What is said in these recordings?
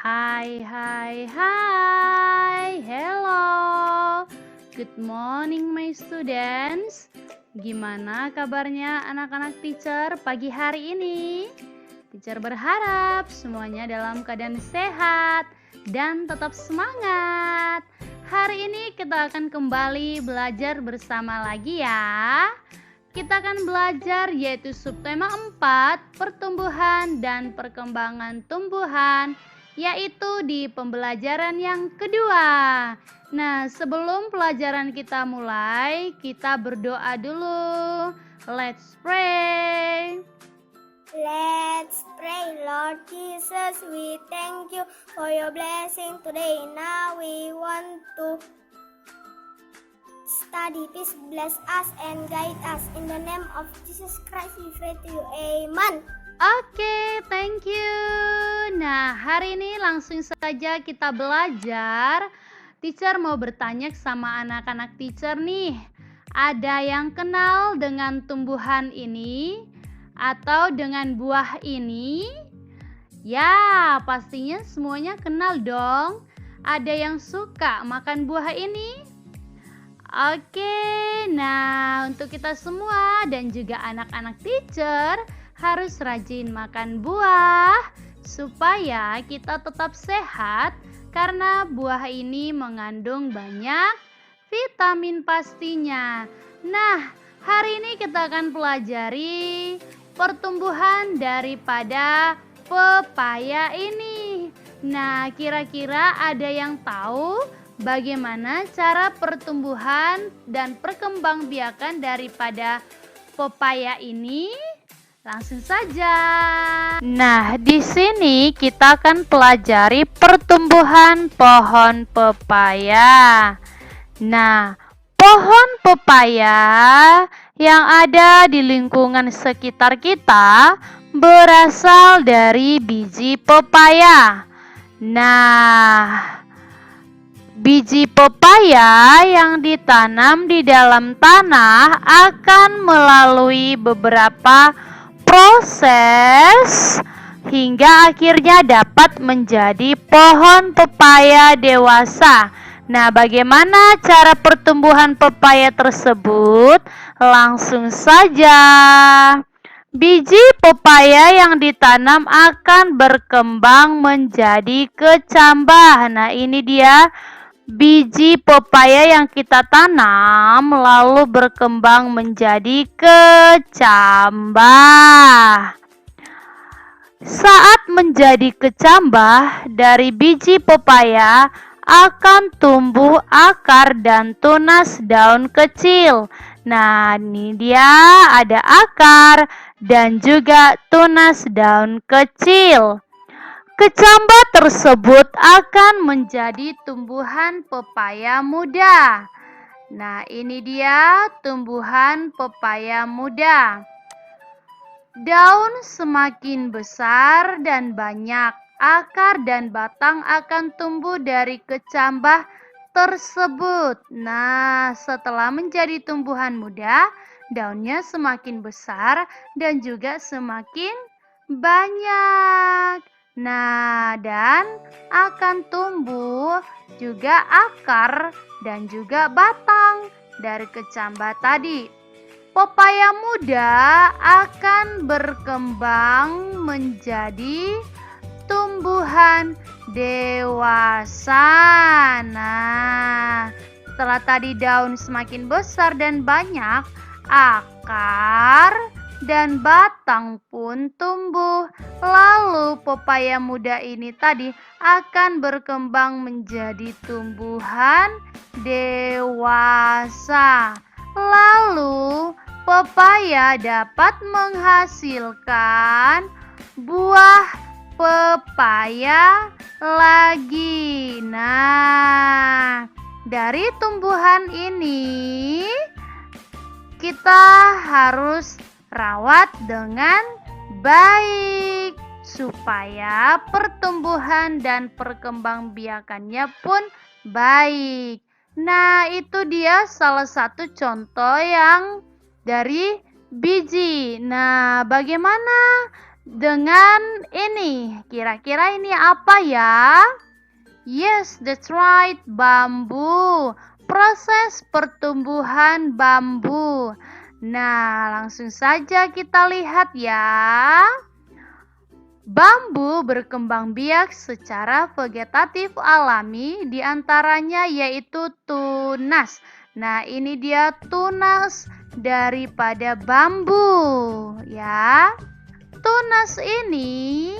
Hai, hai, hai, hello. Good morning, my students. Gimana kabarnya anak-anak teacher pagi hari ini? Teacher berharap semuanya dalam keadaan sehat dan tetap semangat. Hari ini kita akan kembali belajar bersama lagi ya. Kita akan belajar yaitu subtema 4, pertumbuhan dan perkembangan tumbuhan, yaitu di pembelajaran yang kedua. Nah, sebelum pelajaran kita mulai, kita berdoa dulu. Let's pray. Let's pray, Lord Jesus, we thank you for your blessing today. Now we want to study. Please bless us and guide us. In the name of Jesus Christ, we pray to you. Amen. Oke, thank you. Nah, hari ini langsung saja kita belajar. Teacher mau bertanya sama anak-anak teacher nih. Ada yang kenal dengan tumbuhan ini atau dengan buah ini? Ya, pastinya semuanya kenal dong. Ada yang suka makan buah ini? Oke, nah untuk kita semua dan juga anak-anak teacher harus rajin makan buah supaya kita tetap sehat karena buah ini mengandung banyak vitamin pastinya. Nah, hari ini kita akan pelajari pertumbuhan daripada pepaya ini. Nah, kira-kira ada yang tahu bagaimana cara pertumbuhan dan perkembangbiakan daripada pepaya ini? Langsung saja. Nah, di sini kita akan pelajari pertumbuhan pohon pepaya. Nah, pohon pepaya yang ada di lingkungan sekitar kita berasal dari biji pepaya. Nah, biji pepaya yang ditanam di dalam tanah akan melalui beberapa proses hingga akhirnya dapat menjadi pohon pepaya dewasa. Nah, bagaimana cara pertumbuhan pepaya tersebut? Langsung saja. Biji pepaya yang ditanam akan berkembang menjadi kecambah. Nah, ini dia biji pepaya yang kita tanam lalu berkembang menjadi kecambah. Saat menjadi kecambah dari biji pepaya akan tumbuh akar dan tunas daun kecil. Nah, ini dia ada akar dan juga tunas daun kecil. Kecambah tersebut akan menjadi tumbuhan pepaya muda. Nah, ini dia tumbuhan pepaya muda. Daun semakin besar dan banyak, akar dan batang akan tumbuh dari kecambah tersebut. Nah, setelah menjadi tumbuhan muda, daunnya semakin besar dan juga semakin banyak. Nah, dan akan tumbuh juga akar dan juga batang dari kecambah tadi. Pepaya muda akan berkembang menjadi tumbuhan dewasa. Nah, setelah tadi daun semakin besar dan banyak, akar dan batang pun tumbuh. Lalu pepaya muda ini tadi akan berkembang menjadi tumbuhan dewasa. Lalu pepaya dapat menghasilkan buah pepaya lagi. Nah, dari tumbuhan ini kita harus rawat dengan baik supaya pertumbuhan dan perkembangbiakannya pun baik. Nah, itu dia salah satu contoh yang dari biji. Nah, bagaimana dengan ini. Kira-kira ini apa ya? Yes, that's right, bambu. Proses pertumbuhan bambu. Nah, langsung saja kita lihat ya. Bambu berkembang biak secara vegetatif alami, diantaranya yaitu tunas. Nah, ini dia tunas daripada bambu ya. Tunas ini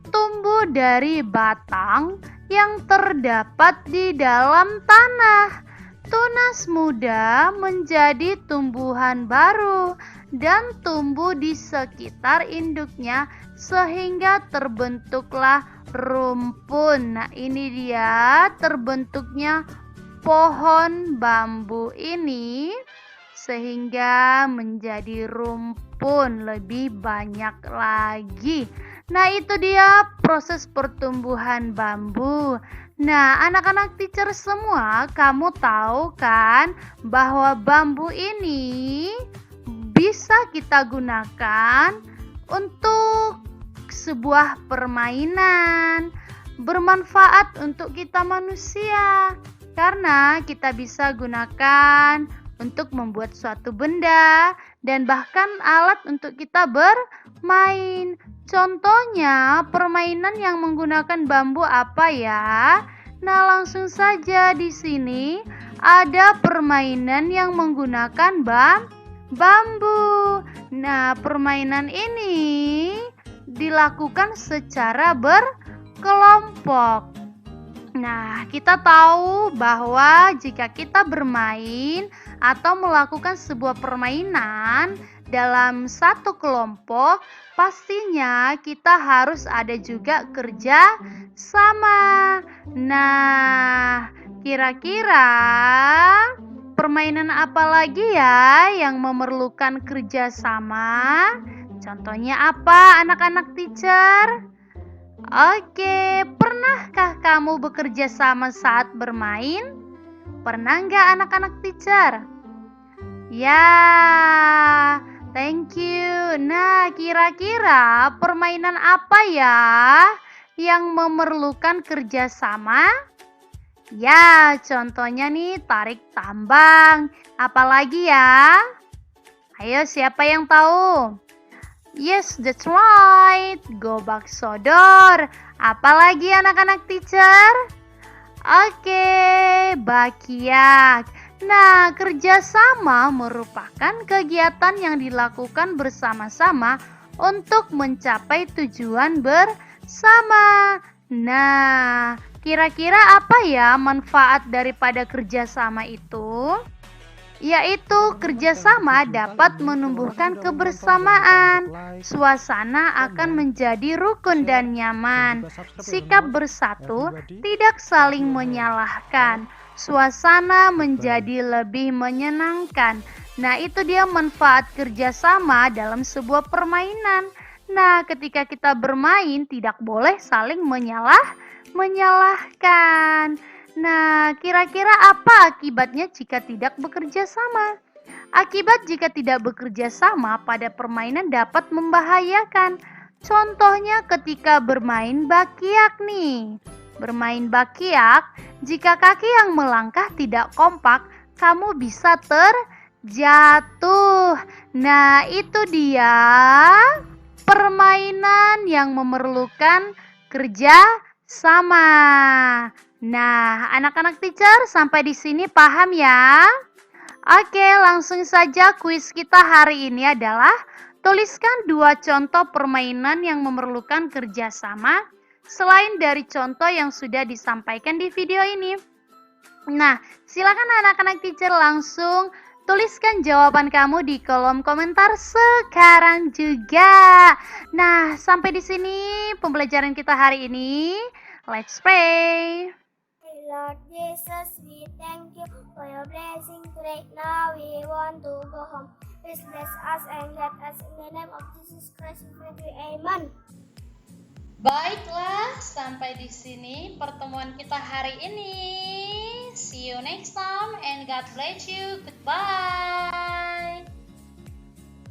tumbuh dari batang yang terdapat di dalam tanah. Tunas muda menjadi tumbuhan baru dan tumbuh di sekitar induknya sehingga terbentuklah rumpun. Nah, ini dia terbentuknya pohon bambu ini sehingga menjadi rumpun lebih banyak lagi. Nah, itu dia proses pertumbuhan bambu. Nah, anak-anak teacher semua, kamu tahu kan bahwa bambu ini bisa kita gunakan untuk sebuah permainan, bermanfaat untuk kita manusia, karena kita bisa gunakan untuk membuat suatu benda dan bahkan alat untuk kita bermain. Contohnya, permainan yang menggunakan bambu apa ya? Nah, langsung saja di sini ada permainan yang menggunakan bambu. Nah, permainan ini dilakukan secara berkelompok. Nah, kita tahu bahwa jika kita bermain atau melakukan sebuah permainan dalam satu kelompok, pastinya kita harus ada juga kerja sama. Nah, kira-kira permainan apa lagi ya yang memerlukan kerja sama? Contohnya apa, anak-anak teacher? Oke, pernahkah kamu bekerja sama saat bermain? Pernah nggak anak-anak teacher? Ya, thank you. Nah, kira-kira permainan apa ya yang memerlukan kerja sama? Ya, contohnya nih tarik tambang. Apalagi ya? Ayo, siapa yang tahu? Yes, that's right. Gobak sodor. Apalagi anak-anak teacher? Oke, bakiak. Nah, kerjasama merupakan kegiatan yang dilakukan bersama-sama untuk mencapai tujuan bersama. Nah, kira-kira apa ya manfaat daripada kerjasama itu? Yaitu kerjasama dapat menumbuhkan kebersamaan. Suasana akan menjadi rukun dan nyaman. Sikap bersatu tidak saling menyalahkan. Suasana menjadi lebih menyenangkan. Nah, itu dia manfaat kerjasama dalam sebuah permainan. Nah, ketika kita bermain tidak boleh saling menyalahkan. Nah, kira-kira apa akibatnya jika tidak bekerja sama? Akibat jika tidak bekerja sama pada permainan dapat membahayakan. Contohnya ketika bermain bakiak nih. Bermain bakiak, jika kaki yang melangkah tidak kompak, kamu bisa terjatuh. Nah, itu dia permainan yang memerlukan kerja sama. Nah, anak-anak teacher sampai di sini paham ya? Oke, langsung saja kuis kita hari ini adalah tuliskan 2 contoh permainan yang memerlukan kerjasama selain dari contoh yang sudah disampaikan di video ini. Nah, silakan anak-anak teacher langsung tuliskan jawaban kamu di kolom komentar sekarang juga. Nah, sampai di sini pembelajaran kita hari ini. Let's pray. Lord Jesus, we thank you for your blessing today. Now we want to go home. Please bless us and guide us in the name of Jesus Christ. We pray. Amen. Baiklah, sampai di sini pertemuan kita hari ini. See you next time and God bless you. Goodbye.